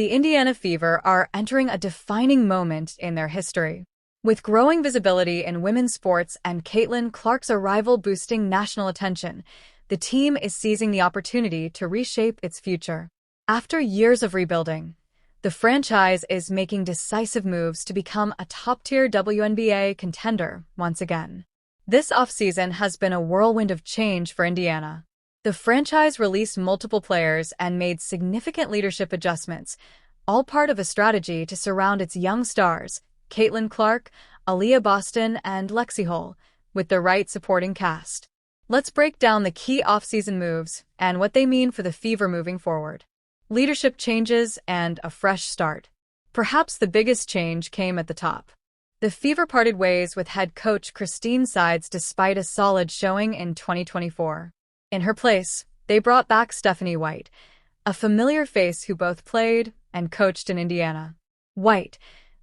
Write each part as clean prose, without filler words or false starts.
The Indiana Fever are entering a defining moment in their history. With growing visibility in women's sports and Caitlin Clark's arrival boosting national attention, the team is seizing the opportunity to reshape its future. After years of rebuilding, the franchise is making decisive moves to become a top-tier WNBA contender once again. This offseason has been a whirlwind of change for Indiana. The franchise released multiple players and made significant leadership adjustments, all part of a strategy to surround its young stars, Caitlin Clark, Aliyah Boston, and Lexi Hull, with the right supporting cast. Let's break down the key offseason moves and what they mean for the Fever moving forward. Leadership changes and a fresh start. Perhaps the biggest change came at the top. The Fever parted ways with head coach Christine Sides despite a solid showing in 2024. In her place, they brought back Stephanie White, a familiar face who both played and coached in Indiana. White,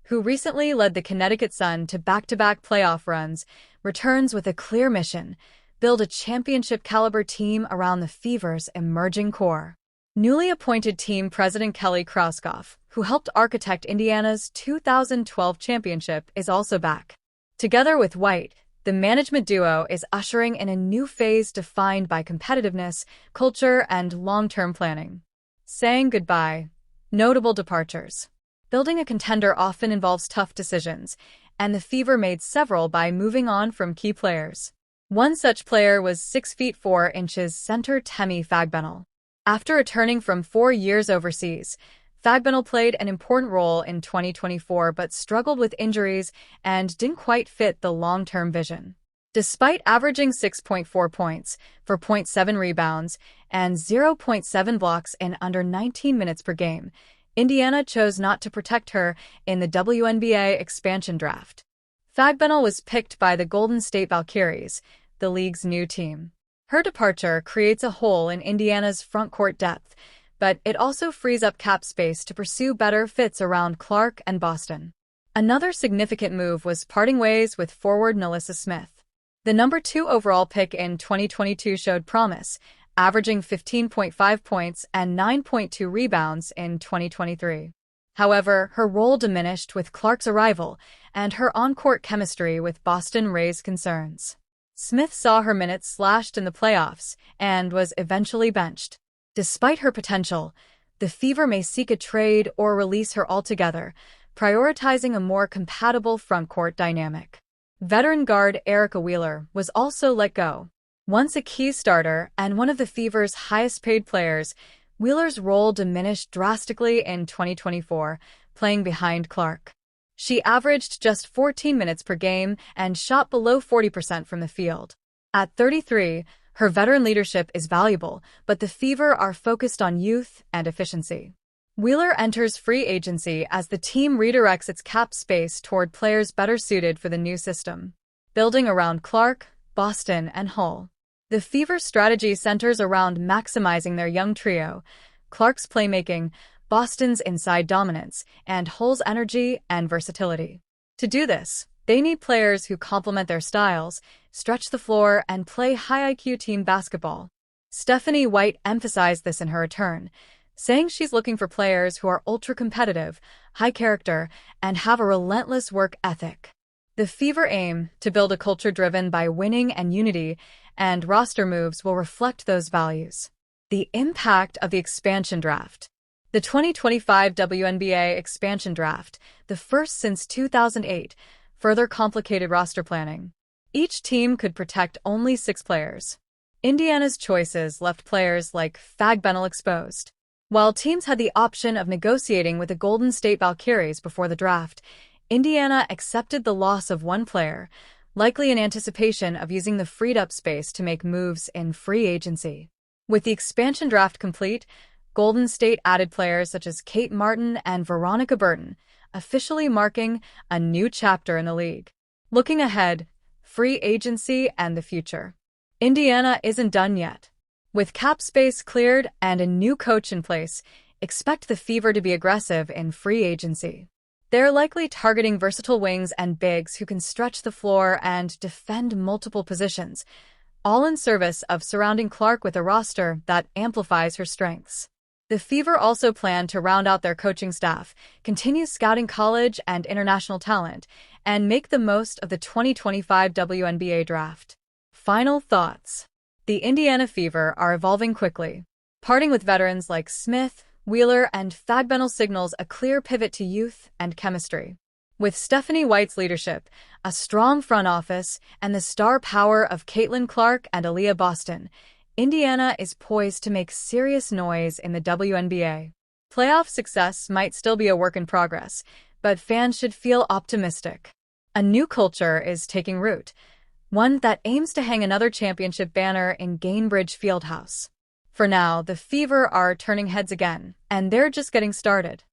who recently led the Connecticut Sun to back-to-back playoff runs, returns with a clear mission: build a championship-caliber team around the Fever's emerging core. Newly appointed team president Kelly Krauskopf, who helped architect Indiana's 2012 championship, is also back. Together with White, the management duo is ushering in a new phase defined by competitiveness, culture, and long-term planning. Saying goodbye. Notable departures. Building a contender often involves tough decisions, and the Fever made several by moving on from key players. One such player was 6 feet 4 inches center Temi Fagbenal. After returning from 4 years overseas, Fagbenal played an important role in 2024 but struggled with injuries and didn't quite fit the long-term vision. Despite averaging 6.4 points, 4.7 rebounds, and 0.7 blocks in under 19 minutes per game, Indiana chose not to protect her in the WNBA expansion draft. Fagbenal was picked by the Golden State Valkyries, the league's new team. Her departure creates a hole in Indiana's frontcourt depth, but it also frees up cap space to pursue better fits around Clark and Boston. Another significant move was parting ways with forward Nalissa Smith. The number 2 overall pick in 2022 showed promise, averaging 15.5 points and 9.2 rebounds in 2023. However, her role diminished with Clark's arrival, and her on-court chemistry with Boston raised concerns. Smith saw her minutes slashed in the playoffs and was eventually benched. Despite her potential, the Fever may seek a trade or release her altogether, prioritizing a more compatible frontcourt dynamic. Veteran guard Erica Wheeler was also let go. Once a key starter and one of the Fever's highest-paid players, Wheeler's role diminished drastically in 2024, playing behind Clark. She averaged just 14 minutes per game and shot below 40% from the field. At 33, her veteran leadership is valuable, but the Fever are focused on youth and efficiency. Wheeler enters free agency as the team redirects its cap space toward players better suited for the new system. Building around Clark, Boston, and Hull, the Fever's strategy centers around maximizing their young trio: Clark's playmaking, Boston's inside dominance, and Hull's energy and versatility. To do this, they need players who complement their styles, stretch the floor, and play high-IQ team basketball. Stephanie White emphasized this in her return, saying she's looking for players who are ultra-competitive, high character, and have a relentless work ethic. The Fever aim to build a culture driven by winning and unity, and roster moves will reflect those values. The impact of the expansion draft. The 2025 WNBA expansion draft, the first since 2008, further complicated roster planning. Each team could protect only 6 players. Indiana's choices left players like Fagbenal exposed. While teams had the option of negotiating with the Golden State Valkyries before the draft, Indiana accepted the loss of one player, likely in anticipation of using the freed-up space to make moves in free agency. With the expansion draft complete, Golden State added players such as Kate Martin and Veronica Burton, officially marking a new chapter in the league. Looking ahead, free agency and the future. Indiana isn't done yet. With cap space cleared and a new coach in place, expect the Fever to be aggressive in free agency. They're likely targeting versatile wings and bigs who can stretch the floor and defend multiple positions, all in service of surrounding Clark with a roster that amplifies her strengths. The Fever also plan to round out their coaching staff, continue scouting college and international talent, and make the most of the 2025 WNBA draft. Final thoughts. The Indiana Fever are evolving quickly. Parting with veterans like Smith, Wheeler, and Fagbennell signals a clear pivot to youth and chemistry. With Stephanie White's leadership, a strong front office, and the star power of Caitlin Clark and Aliyah Boston, Indiana is poised to make serious noise in the WNBA. Playoff success might still be a work in progress, but fans should feel optimistic. A new culture is taking root, one that aims to hang another championship banner in Gainbridge Fieldhouse. For now, the Fever are turning heads again, and they're just getting started.